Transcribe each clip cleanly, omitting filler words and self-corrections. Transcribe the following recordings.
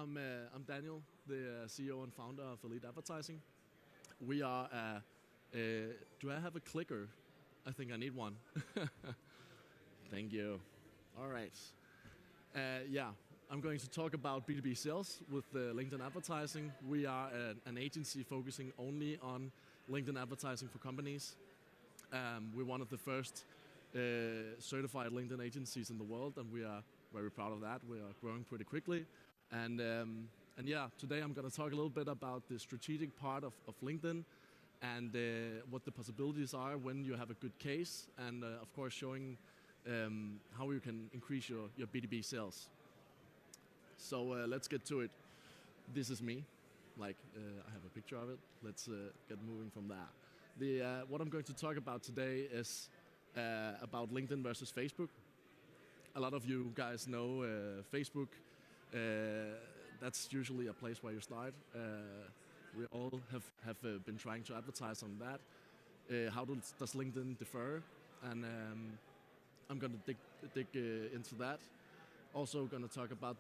I'm Daniel, the CEO and founder of Elite Advertising. We are. Do I have a clicker? I think I need one. Thank you. All right. Yeah, I'm going to talk about B2B sales with LinkedIn advertising. We are an agency focusing only on LinkedIn advertising for companies. We're one of the first certified LinkedIn agencies in the world, and we are very proud of that. We are growing pretty quickly. And yeah, today I'm going to talk a little bit about the strategic part of LinkedIn and what the possibilities are when you have a good case, and of course showing how you can increase your B2B sales. So let's get to it. This is me. I have a picture of it. Let's get moving from that. What I'm going to talk about today is about LinkedIn versus Facebook. A lot of you guys know Facebook. That's usually a place where you start. We all have been trying to advertise on that. How does LinkedIn differ? And I'm going to dig into that. Also going to talk about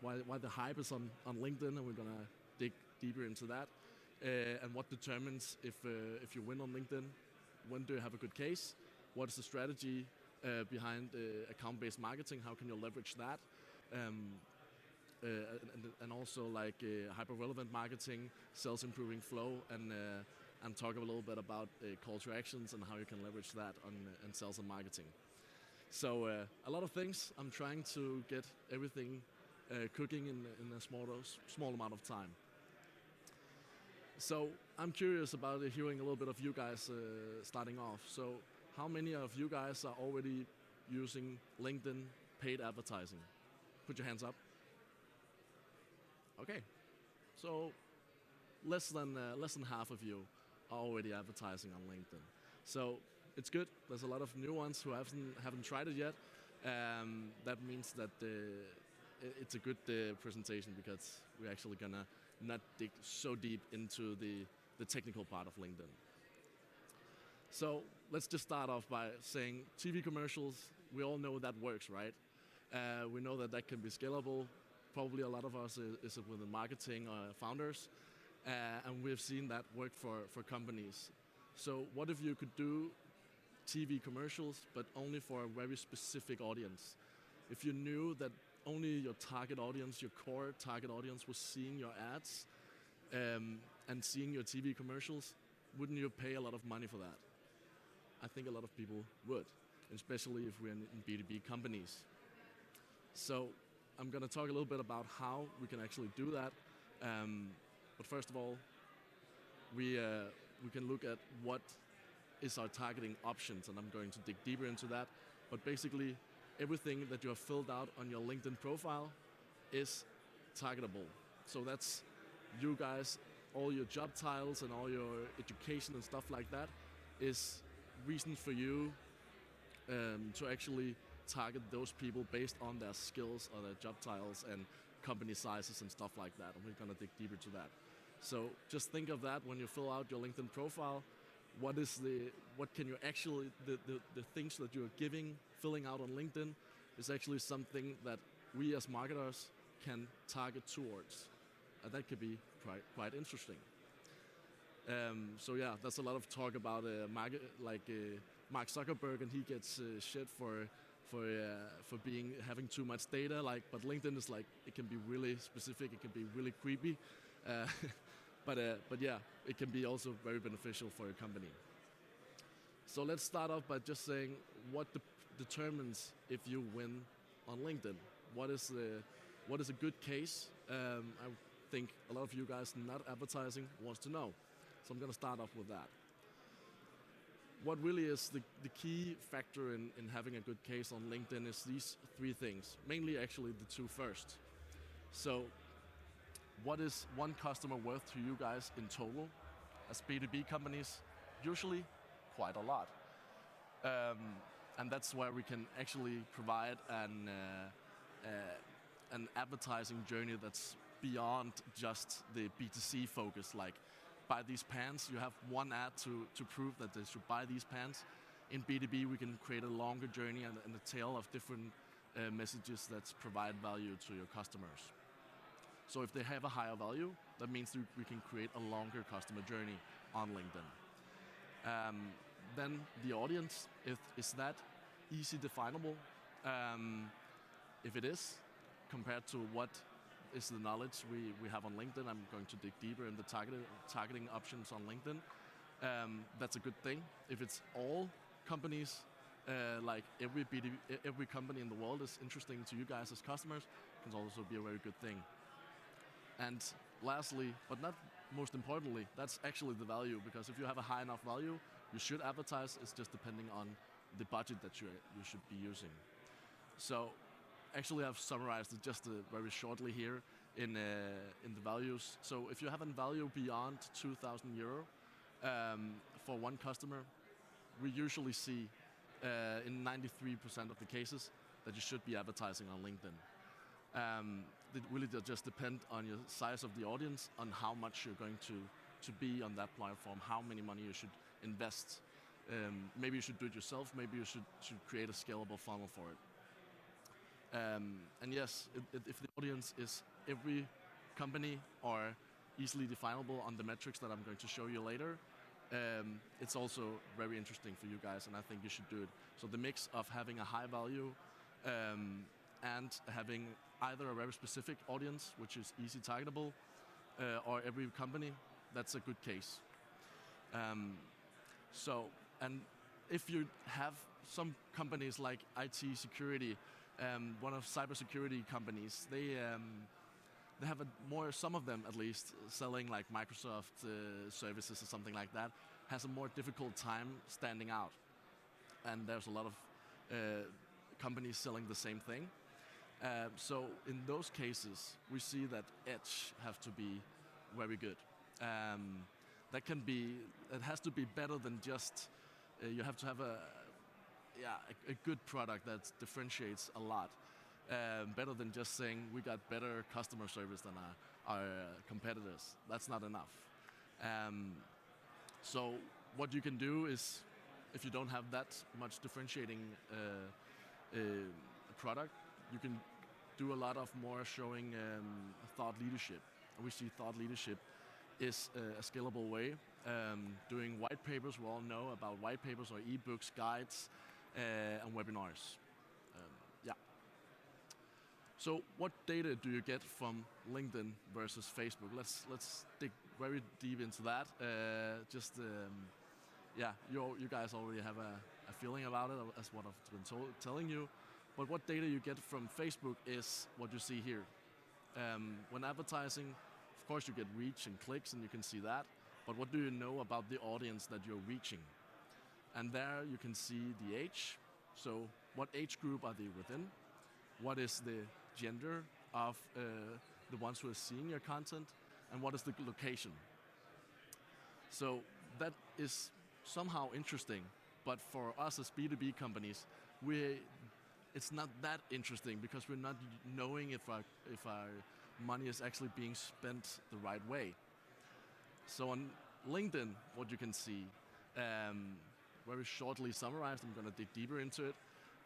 why the hype is on LinkedIn, and we're going to dig deeper into that. And what determines if you win on LinkedIn? When do you have a good case? What is the strategy behind account-based marketing? How can you leverage that? And also hyper-relevant marketing, sales-improving flow, and talk a little bit about call to actions and how you can leverage that on sales and marketing. So a lot of things. I'm trying to get everything cooking in a small amount of time. So I'm curious about hearing a little bit of you guys starting off. So how many of you guys are already using LinkedIn paid advertising? Put your hands up. Okay, so less than half of you are already advertising on LinkedIn. So it's good. There's a lot of new ones who haven't tried it yet. That means that it's a good presentation, because we're actually gonna not dig so deep into the technical part of LinkedIn. So let's just start off by saying TV commercials. We all know that works, right? We know that can be scalable. Probably a lot of us is within marketing or founders, and we've seen that work for companies. So what if you could do TV commercials, but only for a very specific audience? If you knew that only your target audience, your core target audience, was seeing your ads and seeing your TV commercials, wouldn't you pay a lot of money for that? I think a lot of people would, especially if we're in B2B companies. So I'm going to talk a little bit about how we can actually do that. But first of all, we can look at what is our targeting options, and I'm going to dig deeper into that. But basically, everything that you have filled out on your LinkedIn profile is targetable. So that's you guys, all your job titles and all your education and stuff like that is reasons for you to actually target those people based on their skills or their job titles and company sizes and stuff like that. And we're going to dig deeper to that. So just think of that when you fill out your LinkedIn profile. What can you actually, the things that you're filling out on LinkedIn is actually something that we as marketers can target towards. And that could be quite interesting. So yeah, there's a lot of talk about Mark Zuckerberg, and he gets shit for having too much data. But LinkedIn is it can be really specific, it can be really creepy. But yeah, it can be also very beneficial for a company. So let's start off by just saying what determines if you win on LinkedIn. What is a good case? I think a lot of you guys not advertising wants to know. So I'm going to start off with that. What really is the key factor in having a good case on LinkedIn is these three things, mainly actually the two first. So what is one customer worth to you guys in total? As B2B companies, usually quite a lot. And that's where we can actually provide an advertising journey that's beyond just the B2C focus. Buy these pants, you have one ad to prove that they should buy these pants. In B2B, we can create a longer journey and a tail of different messages that provide value to your customers. So if they have a higher value, that means we can create a longer customer journey on LinkedIn. Then the audience, is that easy definable? If it is, compared to what is the knowledge we have on LinkedIn, I'm going to dig deeper in the targeting options on LinkedIn. That's a good thing. If it's all companies, like every company in the world is interesting to you guys as customers, it can also be a very good thing. And lastly, but not most importantly, that's actually the value, because if you have a high enough value, you should advertise. It's just depending on the budget that you should be using. So actually I've summarized it just very shortly here in the values. So if you have a value beyond 2,000 euro for one customer, we usually see in 93% of the cases that you should be advertising on LinkedIn. It really does just depend on your size of the audience, on how much you're going to be on that platform, how many money you should invest. Maybe you should do it yourself, maybe you should create a scalable funnel for it. And yes, if the audience is every company or easily definable on the metrics that I'm going to show you later, it's also very interesting for you guys, and I think you should do it. So the mix of having a high value and having either a very specific audience, which is easy targetable, or every company, that's a good case. And if you have some companies like IT security, one of cybersecurity companies, they have some of them at least, selling like Microsoft services or something like that, has a more difficult time standing out. And there's a lot of companies selling the same thing. So in those cases, we see that edge have to be very good. It has to be better than just, you have to have a good product that differentiates a lot. Better than just saying we got better customer service than our competitors. That's not enough. So what you can do is, if you don't have that much differentiating product, you can do a lot of more showing thought leadership. And we see thought leadership is a scalable way. Doing white papers, we all know about white papers or ebooks, guides, and webinars. So what data do you get from LinkedIn versus Facebook? Let's dig very deep into that. You guys already have a feeling about it, as what I've been telling you. But what data you get from Facebook is what you see here. When advertising, of course you get reach and clicks, and you can see that. But what do you know about the audience that you're reaching? And there you can see the age. So what age group are they within? What is the gender of the ones who are seeing your content? And what is the location? So that is somehow interesting, but for us as B2B companies, it's not that interesting, because we're not knowing if our money is actually being spent the right way. So on LinkedIn, what you can see, very shortly summarized, I'm going to dig deeper into it.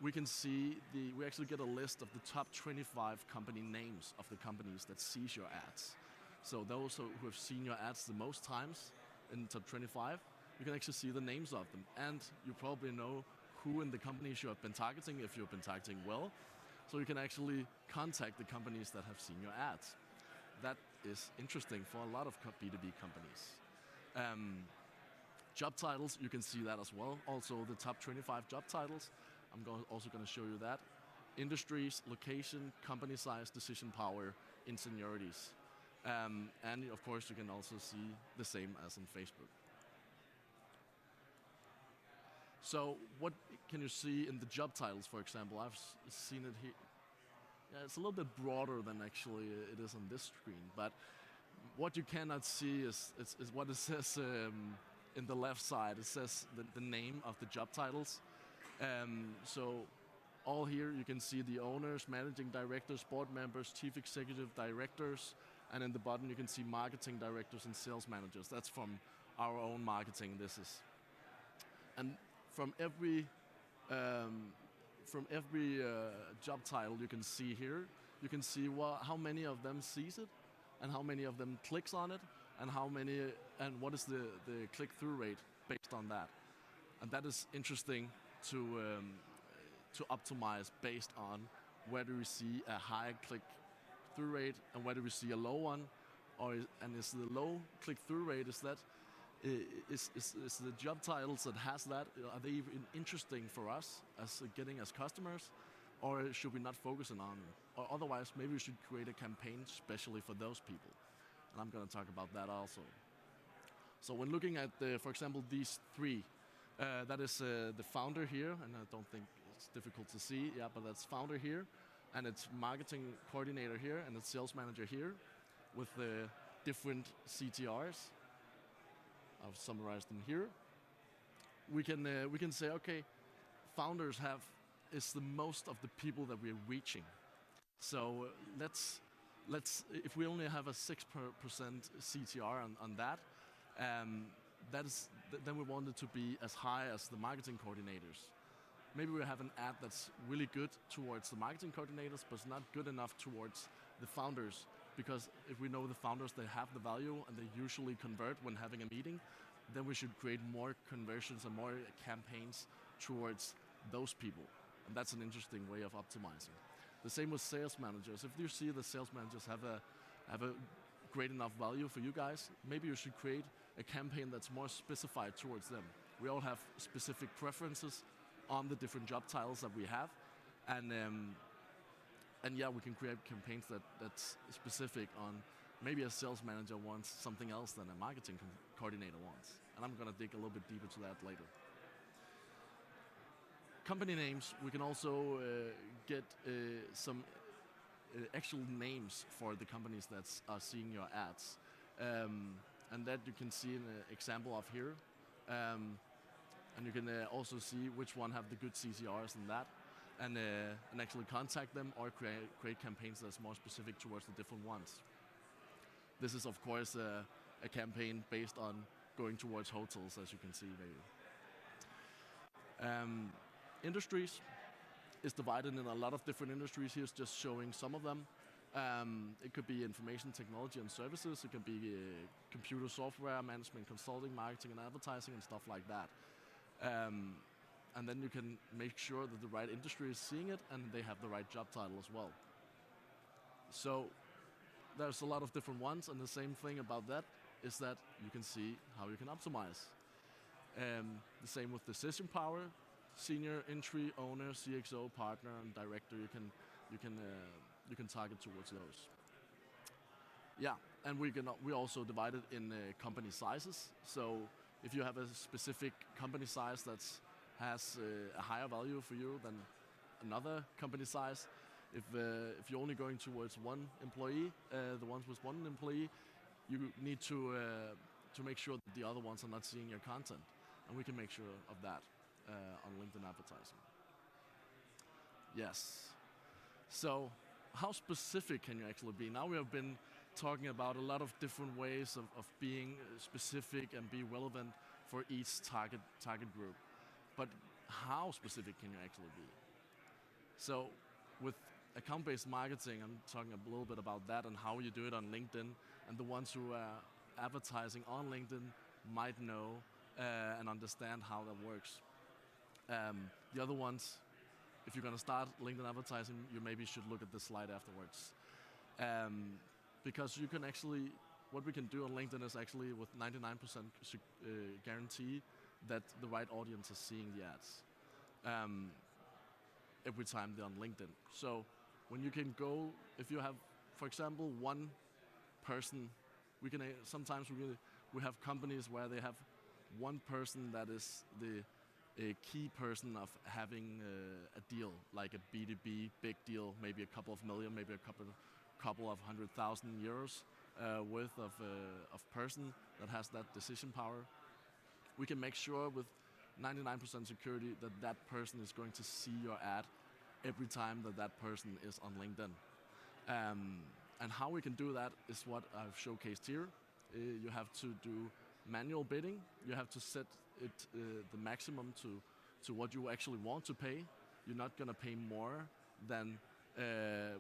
We can see we actually get a list of the top 25 company names of the companies that sees your ads. So those who have seen your ads the most times in the top 25, you can actually see the names of them. And you probably know who in the companies you have been targeting, if you've been targeting well. So you can actually contact the companies that have seen your ads. That is interesting for a lot of B2B companies. Job titles, you can see that as well. Also the top 25 job titles. I'm also going to show you that. Industries, location, company size, decision power, in seniorities. And of course you can also see the same as on Facebook. So what can you see in the job titles, for example? I've seen it here. Yeah, it's a little bit broader than actually it is on this screen, but what you cannot see is what it says in the left side. It says the name of the job titles. So all here you can see the owners, managing directors, board members, chief executive directors, and in the bottom you can see marketing directors and sales managers. That's from our own marketing. And from every job title you can see here, you can see how many of them sees it, and how many of them clicks on it, and how many, and what is the click-through rate based on that. And that is interesting to optimize based on where do we see a high click-through rate and where do we see a low one, and is the low click-through rate, is that is the job titles that has that, are they even interesting for us as getting as customers, or should we not focus on them? Or otherwise, maybe we should create a campaign specially for those people. And I'm going to talk about that also. So when looking at, for example, these three, that is the founder here, and I don't think it's difficult to see, yeah, but that's founder here, and it's marketing coordinator here, and it's sales manager here, with the different CTRs. I've summarized them here. We can say, okay, founders is the most of the people that we're reaching. So let's if we only have a 6% CTR on that, then we want it to be as high as the marketing coordinators. Maybe we have an ad that's really good towards the marketing coordinators, but it's not good enough towards the founders. Because if we know the founders, they have the value and they usually convert when having a meeting, then we should create more conversions and more campaigns towards those people. And that's an interesting way of optimizing. The same with sales managers. If you see the sales managers have a great enough value for you guys, maybe you should create a campaign that's more specified towards them. We all have specific preferences on the different job titles that we have, and yeah, we can create campaigns that's specific on maybe a sales manager wants something else than a marketing coordinator wants. And I'm going to dig a little bit deeper to that later. Company names, we can also get some actual names for the companies that are seeing your ads. And that you can see an example of here. And you can also see which one have the good CTRs and that. And actually contact them or create campaigns that's more specific towards the different ones. This is of course a campaign based on going towards hotels, as you can see maybe. Industries is divided in a lot of different industries. Here's just showing some of them. It could be information technology and services. It could be computer software, management, consulting, marketing and advertising and stuff like that. And then you can make sure that the right industry is seeing it and they have the right job title as well. So there's a lot of different ones, and the same thing about that is that you can see how you can optimize. The same with decision power, senior, entry, owner, CXO, partner, and director. You can target towards those. Yeah, and we also divide it in company sizes. So if you have a specific company size that's has a higher value for you than another company size. If you're only going towards one employee, the ones with one employee, you need to make sure that the other ones are not seeing your content, and we can make sure of that on LinkedIn advertising. Yes. So how specific can you actually be? Now we have been talking about a lot of different ways of being specific and be relevant for each target group. But how specific can you actually be? So with account-based marketing, I'm talking a little bit about that and how you do it on LinkedIn. And the ones who are advertising on LinkedIn might know and understand how that works. The other ones, if you're going to start LinkedIn advertising, you maybe should look at this slide afterwards. Because you can actually, what we can do on LinkedIn is actually with 99% guarantee that the right audience is seeing the ads every time they're on LinkedIn. So when you can go, if you have, for example, one person, we can sometimes we have companies where they have one person that is a key person of having a deal, like a B2B big deal, maybe a couple of million, maybe a couple of 100,000 euros worth of person that has that decision power. We can make sure with 99% security that that person is going to see your ad every time that person is on LinkedIn. And how we can do that is what I've showcased here. You have to do manual bidding. You have to set it the maximum to what you actually want to pay. You're not going to pay more than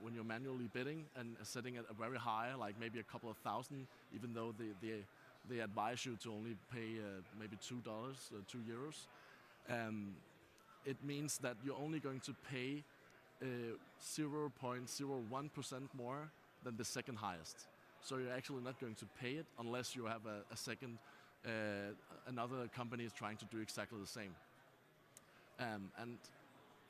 when you're manually bidding and setting it very high, like maybe a couple of thousand, even though they advise you to only pay maybe $2, €2. It means that you're only going to pay 0.01% more than the second highest. So you're actually not going to pay it unless you have a second, another company is trying to do exactly the same. And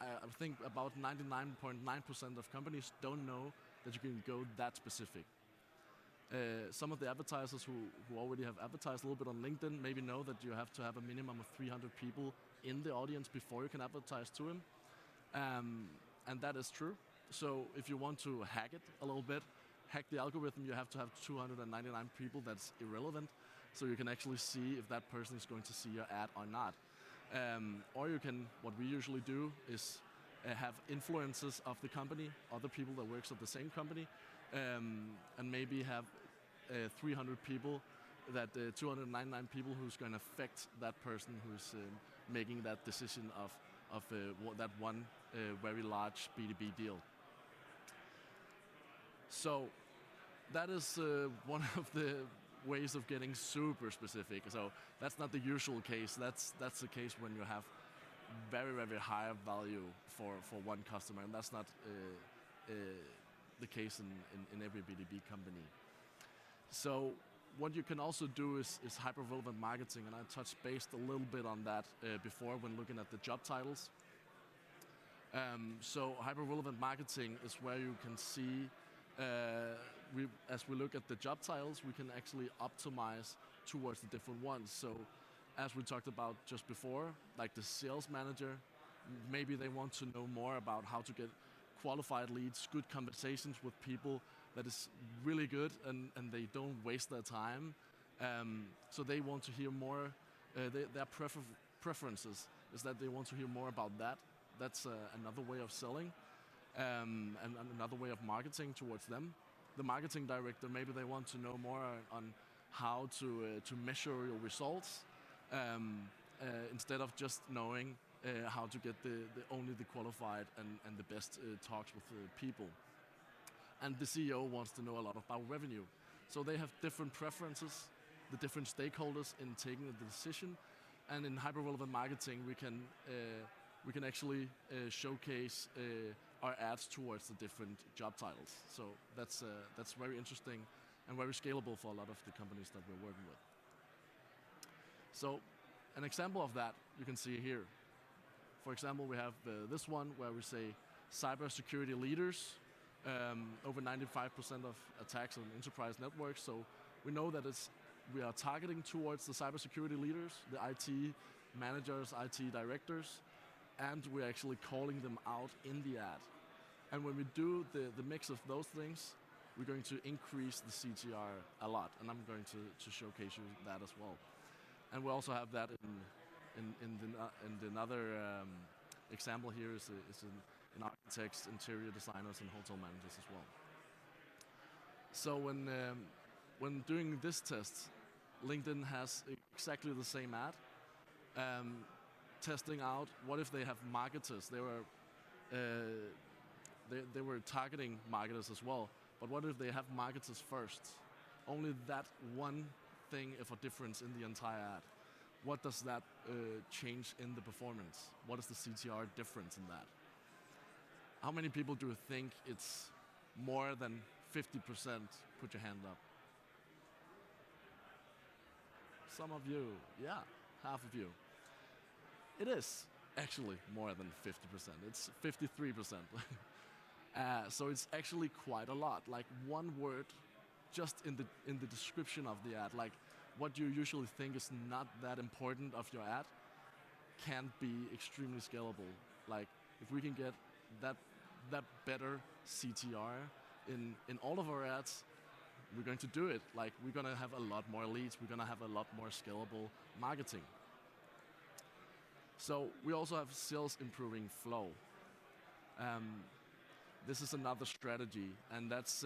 I think about 99.9% of companies don't know that you can go that specific. Some of the advertisers who already have advertised a little bit on LinkedIn maybe know that you have to have a minimum of 300 people in the audience before you can advertise to him. And that is true. So if you want to hack it a little bit, hack the algorithm, you have to have 299 people. That's irrelevant. So you can actually see if that person is going to see your ad or not. Or you can, what we usually do is have influencers of the company, other people that works at the same company, and maybe have 300 people, that 299 people who's going to affect that person who's making that decision of that one very large B2B deal. So that is one of the ways of getting super specific. So that's not the usual case. That's the case when you have very, very high value for one customer, and that's not the case in every B2B company. So what you can also do is hyper-relevant marketing, and I touched base a little bit on that before when looking at the job titles. So hyper-relevant marketing is where you can see, as we look at the job titles, we can actually optimize towards the different ones. So as we talked about just before, like the sales manager, maybe they want to know more about how to get qualified leads, good conversations with people that is really good, and they don't waste their time. So they want to hear more, their preferences is that they want to hear more about that. That's another way of selling, and another way of marketing towards them. The marketing director, maybe they want to know more on how to measure your results, instead of just knowing how to get only the qualified and the best talks with people. And the CEO wants to know a lot about revenue. So they have different preferences, the different stakeholders in taking the decision. And in hyper-relevant marketing, we can actually showcase our ads towards the different job titles. So that's very interesting and very scalable for a lot of the companies that we're working with. So an example of that you can see here. For example, we have this one where we say cybersecurity leaders. Over 95% of attacks on enterprise networks. So we know that we are targeting towards the cybersecurity leaders, the IT managers, IT directors, and we're actually calling them out in the ad. And when we do the mix of those things, we're going to increase the CTR a lot, and I'm going to showcase you that as well. And we also have that in another example here is in architects, interior designers, and hotel managers as well. So when doing this test, LinkedIn has exactly the same ad, testing out what if they have marketers. They were targeting marketers as well, but what if they have marketers first? Only that one thing of a difference in the entire ad. What does that change in the performance? What is the CTR difference in that? How many people do you think it's more than 50%? Put your hand up. Some of you, yeah, half of you. It is actually more than 50%. It's 53%. So it's actually quite a lot. Like one word, just in the description of the ad, like what you usually think is not that important of your ad, can be extremely scalable. Like if we can get that better CTR in all of our ads, we're going to do it. Like we're going to have a lot more leads. We're going to have a lot more scalable marketing. So we also have sales improving flow. This is another strategy, and that's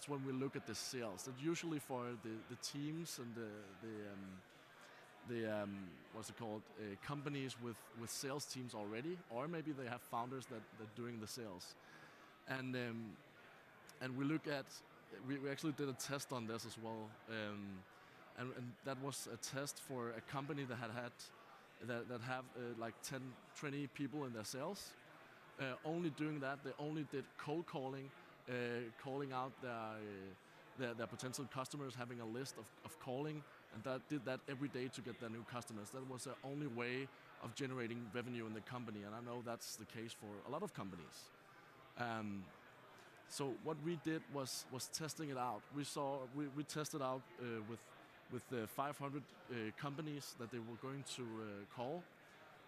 when we look at the sales. That usually for the teams and the what's it called, companies with sales teams already, or maybe they have founders that are doing the sales. And we look at, we actually did a test on this as well, and that was a test for a company that that have like 10, 20 people in their sales. Only doing that, they only did cold calling, calling out their potential customers, having a list of calling, and did that every day to get their new customers. That was the only way of generating revenue in the company, and I know that's the case for a lot of companies. So what we did was testing it out. We tested out with 500 companies that they were going to call.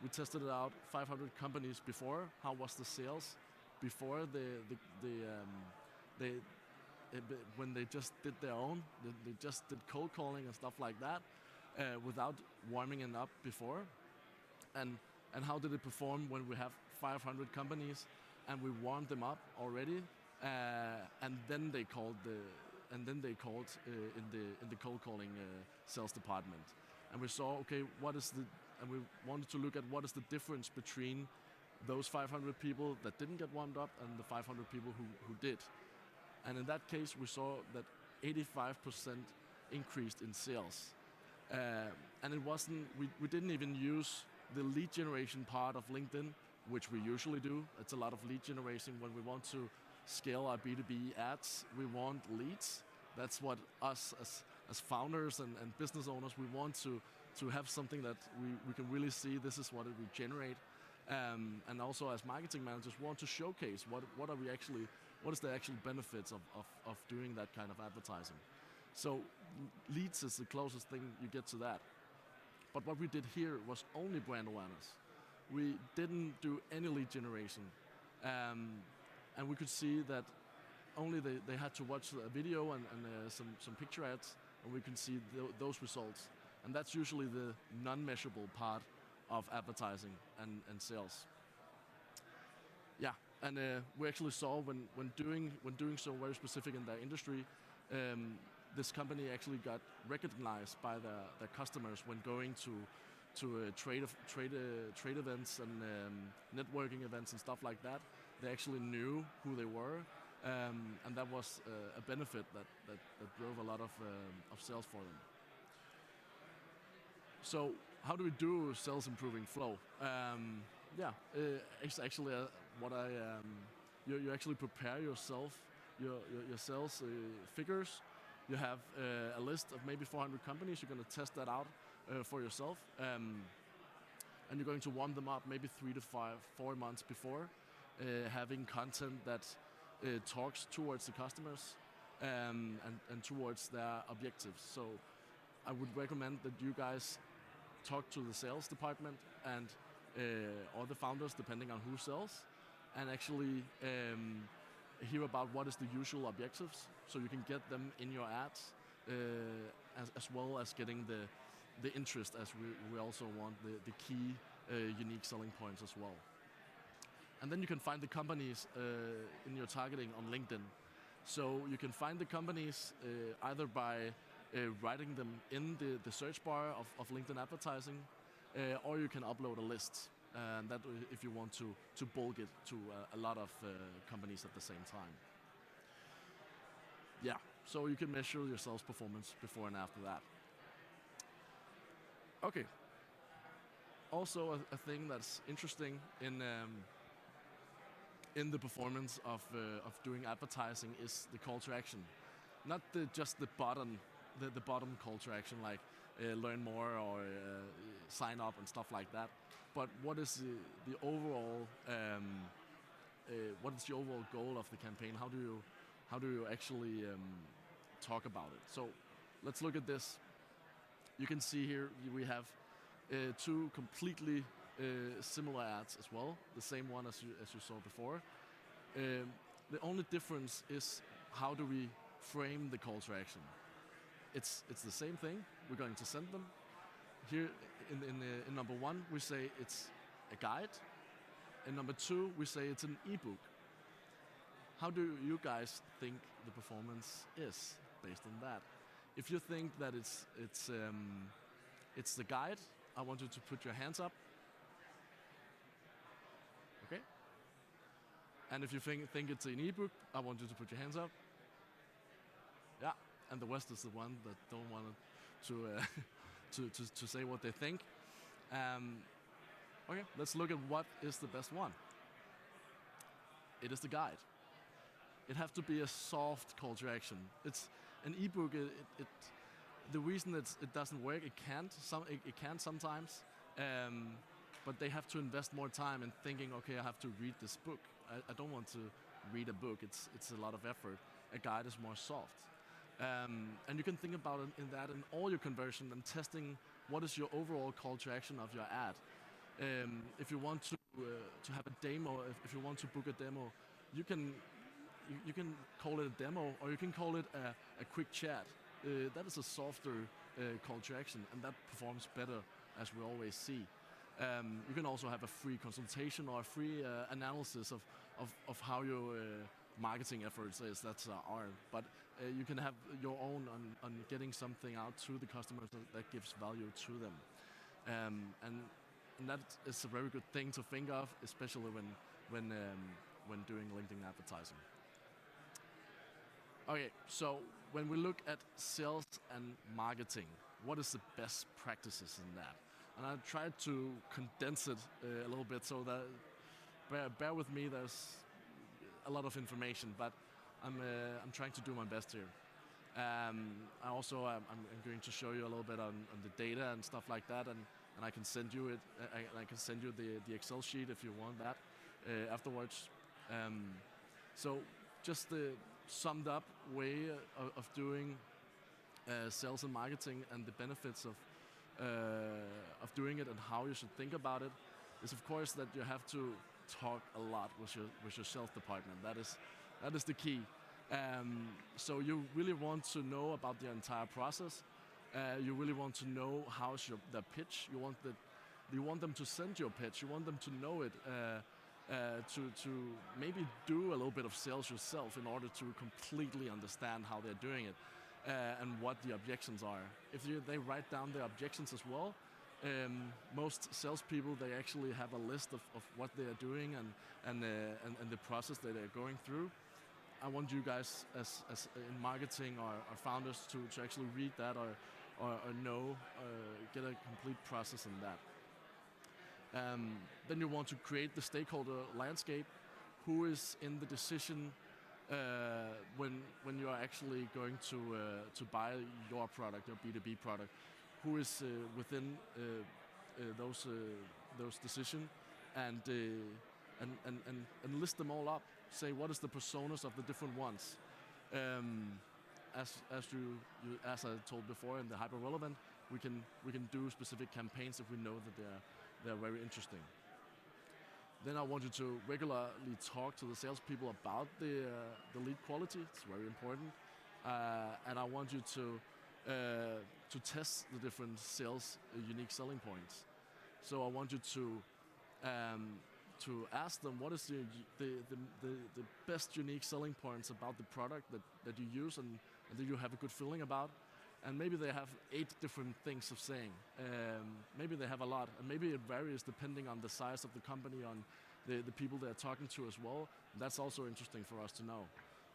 We tested it out 500 companies before. How was the sales before when they just did their own? They just did cold calling and stuff like that without warming it up before. And how did it perform when we have 500 companies and we warmed them up already, and then they called in the cold calling sales department, and we saw, okay, and we wanted to look at what is the difference between those 500 people that didn't get warmed up and the 500 people who did. And in that case, we saw that 85% increased in sales. And it wasn't, we didn't even use the lead generation part of LinkedIn, which we usually do. It's a lot of lead generation. When we want to scale our B2B ads, we want leads. That's what us as founders and business owners, we want to have something that we can really see this is what it will generate. And also as marketing managers, we want to showcase what is the actual benefits of doing that kind of advertising. So leads is the closest thing you get to that. But what we did here was only brand awareness. We didn't do any lead generation. And we could see that only they had to watch a video and some picture ads, and we can see those results. And that's usually the non-measurable part of advertising and sales. Yeah, and we actually saw when doing so very specific in their industry, this company actually got recognized by their customers when going to trade events and networking events and stuff like that. They actually knew who they were, and that was a benefit that drove a lot of sales for them. So how do we do sales improving flow? It's actually what you actually prepare yourself, your sales figures. You have a list of maybe 400 companies. You're going to test that out for yourself, and you're going to warm them up maybe 3 to 4 months before, having content that talks towards the customers and towards their objectives. So I would recommend that you guys talk to the sales department and or the founders, depending on who sells, and actually hear about what is the usual objectives, so you can get them in your ads, as well as getting the interest, as we also want the key unique selling points as well. And then you can find the companies in your targeting on LinkedIn. So you can find the companies either by writing them in the search bar of LinkedIn advertising, or you can upload a list, and that if you want to bulk it to a lot of companies at the same time. Yeah, so you can measure your sales performance before and after that. Okay. Also a thing that's interesting in the performance of doing advertising is the call to action. Not just the bottom call to action, like learn more or sign up and stuff like that, but what is the overall goal of the campaign? How do you actually talk about it? So let's look at this. You can see here we have two completely similar ads as well, the same one as you saw before. The only difference is how do we frame the call to action. It's the same thing. We're going to send them. Here in number one, we say it's a guide. In number two, we say it's an ebook. How do you guys think the performance is based on that? If you think that it's the guide, I want you to put your hands up. Okay. And if you think it's an ebook, I want you to put your hands up. Yeah, and the West is the one that don't want to to say what they think. Um, okay, let's look at what is the best one. It is the guide. It have to be a soft call to action. It's an ebook. The reason it doesn't work, it can sometimes, but they have to invest more time in thinking. Okay, I have to read this book. I don't want to read a book. It's a lot of effort. A guide is more soft. And you can think about it in that in all your conversion and testing what is your overall call to action of your ad. If you want to have a demo, if you want to book a demo, you can you can call it a demo or you can call it a quick chat. That is a softer call to action, and that performs better, as we always see. You can also have a free consultation or a free analysis of how your marketing efforts is. That's art. But you can have your own on getting something out to the customers that gives value to them. And that is a very good thing to think of, especially when doing LinkedIn advertising. Okay, so when we look at sales and marketing, what is the best practices in that? And I tried to condense it a little bit so that bear with me. There's a lot of information, but I'm trying to do my best here. I also I'm going to show you a little bit on the data and stuff like that, and I can send you it. I can send you the Excel sheet if you want that afterwards. So just the summed up way of doing sales and marketing and the benefits of doing it and how you should think about it is, of course, that you have to talk a lot with your sales department. That is the key. So you really want to know about the entire process. You really want to know how's their pitch. You want them to send you a pitch. You want them to know it. To maybe do a little bit of sales yourself in order to completely understand how they're doing it and what the objections are. If they write down their objections as well, most salespeople, they actually have a list of what they are doing and the process that they're going through. I want you guys as in marketing or founders to actually read that or know, get a complete process in that. Then you want to create the stakeholder landscape. Who is in the decision when you are actually going to buy your product, your B2B product? Who is within those decisions, and list them all up. Say what is the personas of the different ones. As I told before in the hyper relevant, we can do specific campaigns if we know that they're very interesting. Then I want you to regularly talk to the salespeople about the lead quality. It's very important. And I want you to test the different sales unique selling points. So I want you to ask them what is the best unique selling points about the product that you use and that you have a good feeling about. And maybe they have 8 different things of saying. Maybe they have a lot, and maybe it varies depending on the size of the company, on the people they're talking to as well. That's also interesting for us to know.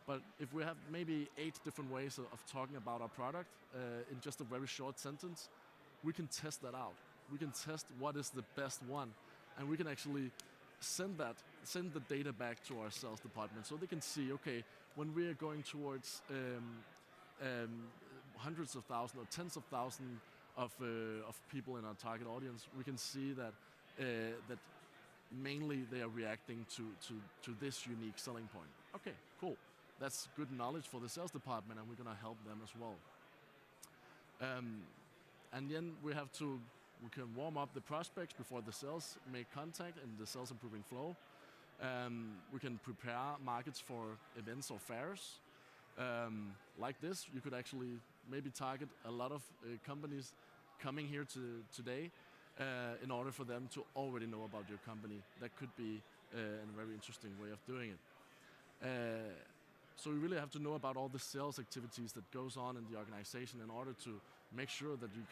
But if we have maybe 8 different ways of talking about our product in just a very short sentence, we can test that out. We can test what is the best one, and we can actually send the data back to our sales department so they can see, okay, when we are going towards hundreds of thousands or tens of thousands of people in our target audience, we can see that mainly they are reacting to this unique selling point. Okay, cool. That's good knowledge for the sales department, and we're going to help them as well. And then we can warm up the prospects before the sales make contact and the sales improving flow. We can prepare markets for events or fairs. Like this, you could actually maybe target a lot of companies coming here today in order for them to already know about your company. That could be a very interesting way of doing it. So you really have to know about all the sales activities that goes on in the organization in order to make sure that you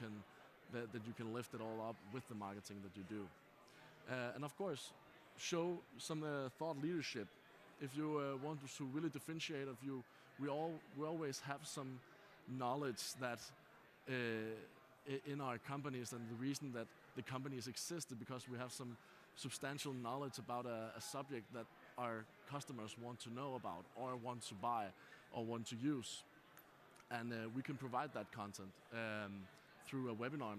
can lift it all up with the marketing that you do. And of course, show some thought leadership. if you want to really differentiate, we always have some knowledge that in our companies, and the reason that the companies exist is because we have some substantial knowledge about a subject that our customers want to know about or want to buy or want to use. And we can provide that content through a webinar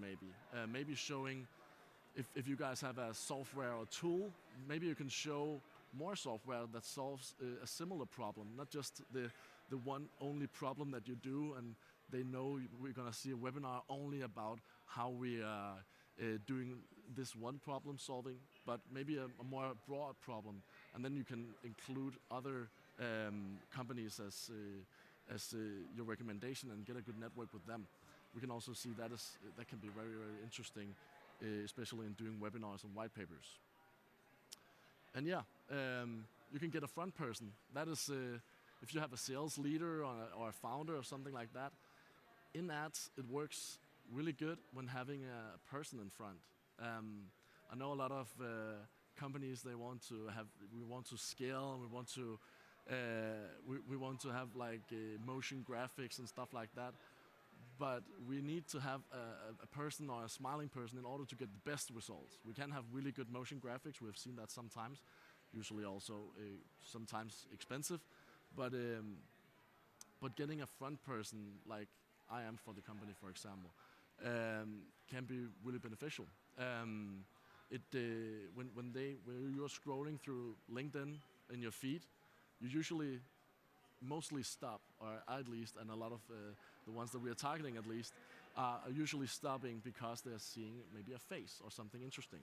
maybe showing if you guys have a software or tool, maybe you can show more software that solves a similar problem, not just the one only problem that you do, and they know we're going to see a webinar only about how we are doing this one problem solving, but maybe a more broad problem, and then you can include other companies as your recommendation and get a good network with them. We can also see that can be very, very interesting, especially in doing webinars and white papers. And yeah, you can get a front person. That is, if you have a sales leader or a founder or something like that, in ads it works really good when having a person in front. I know a lot of companies, we want to scale, we want to have like motion graphics and stuff like that. But we need to have a person or a smiling person in order to get the best results. We can have really good motion graphics. We've seen that sometimes, usually also sometimes expensive. But getting a front person like I am for the company, for example, can be really beneficial. When you're scrolling through LinkedIn in your feed, you usually mostly stop, or at least, and a lot of the ones that we are targeting at least, are usually stopping because they're seeing maybe a face or something interesting.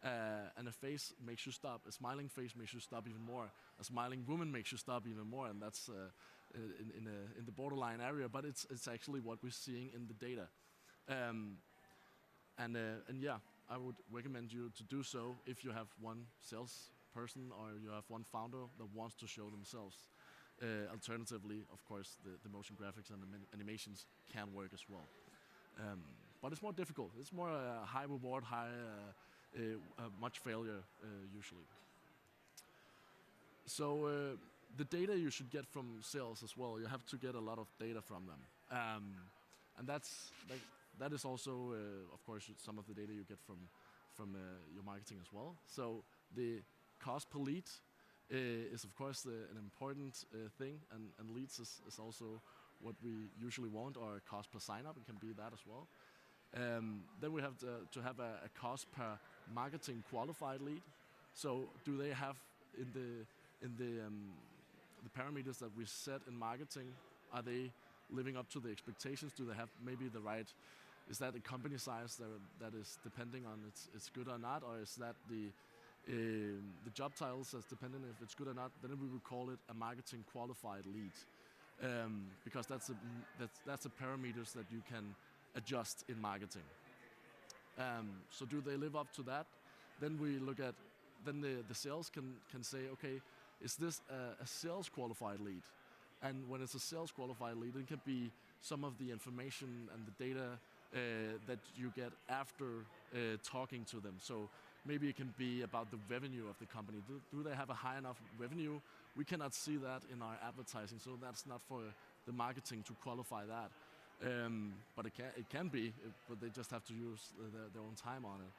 And a face makes you stop. A smiling face makes you stop even more. A smiling woman makes you stop even more, and that's in the borderline area, but it's actually what we're seeing in the data. And yeah, I would recommend you to do so if you have one salesperson or you have one founder that wants to show themselves. Alternatively, of course, the motion graphics and the animations can work as well. But it's more difficult. It's more high reward, much failure usually. So the data you should get from sales as well, you have to get a lot of data from them. And that is also, of course, some of the data you get from your marketing as well. So the cost per lead is of course an important thing, and leads is also what we usually want, or cost per sign up, it can be that as well. Then we have to have a cost per marketing qualified lead. So do they have in the parameters that we set in marketing, are they living up to the expectations? Do they have maybe the right, is that the company size that is depending on it's good or not, or is that the job titles as dependent if it's good or not? Then we would call it a marketing qualified lead, because that's the parameters that you can adjust in marketing. So do they live up to that? Then we look at, then the sales can say, okay, is this a sales qualified lead? And when it's a sales qualified lead, it can be some of the information and the data that you get after talking to them. So maybe it can be about the revenue of the company. Do they have a high enough revenue? We cannot see that in our advertising, so that's not for the marketing to qualify that. But it can be, but they just have to use their own time on it.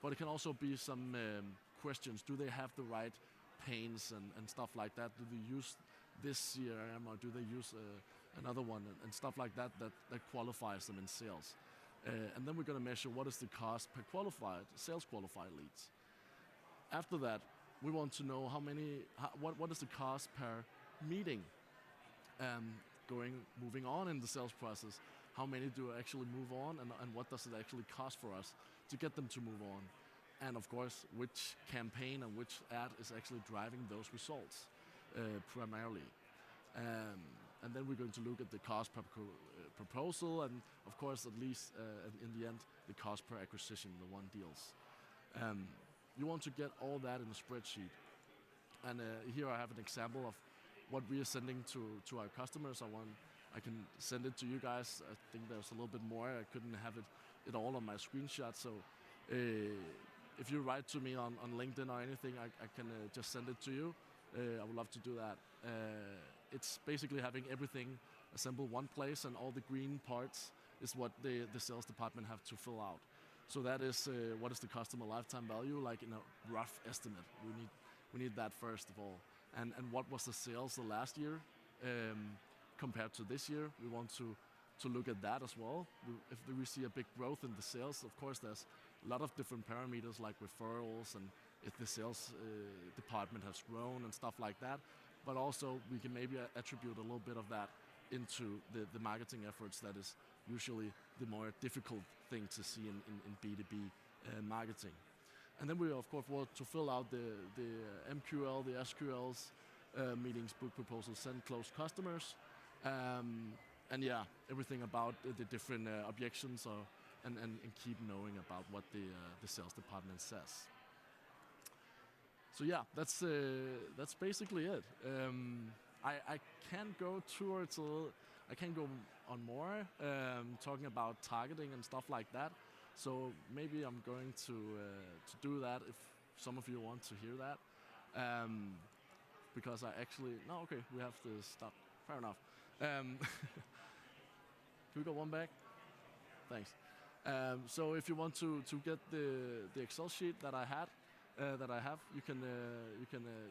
But it can also be some questions. Do they have the right pains and stuff like that? Do they use this CRM or do they use another one and stuff like that qualifies them in sales? And then we're going to measure what is the cost per sales qualified leads. After that, we want to know what is the cost per meeting moving on in the sales process. How many do actually move on, and what does it actually cost for us to get them to move on? And of course, which campaign and which ad is actually driving those results primarily. And then we're going to look at the cost per proposal, and of course, at least in the end, the cost per acquisition, the one deals. You want to get all that in a spreadsheet. And here I have an example of what we are sending to our customers. I can send it to you guys. I think there's a little bit more. I couldn't have it all on my screenshot. So if you write to me on LinkedIn or anything, I can just send it to you. I would love to do that. It's basically having everything assembled one place, and all the green parts is what the sales department have to fill out. So that is what is the customer lifetime value, like in a rough estimate. We need that first of all, and what was the sales the last year compared to this year. We want to look at that as well. If we see a big growth in the sales, of course there's a lot of different parameters like referrals and if the sales department has grown and stuff like that. But also we can maybe attribute a little bit of that into the marketing efforts. That is usually the more difficult thing to see in B2B marketing. And then we of course want to fill out the MQL, the SQLs, meetings, book proposals, send close customers, and yeah, everything about the different objections, and keep knowing about what the sales department says. So yeah, that's basically it. I can go towards I can go on more talking about targeting and stuff like that. So maybe I'm going to do that if some of you want to hear that. Because I actually okay, we have to stop. Fair enough. Can we go one back? Thanks. So if you want to get the Excel sheet that I have, you can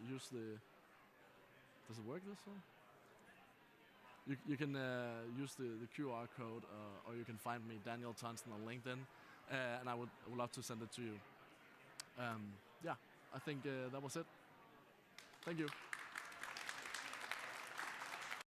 use the. Does it work this way? You can use the QR code, or you can find me, Daniel Tonsen, on LinkedIn, and I would love to send it to you. Yeah, I think that was it. Thank you.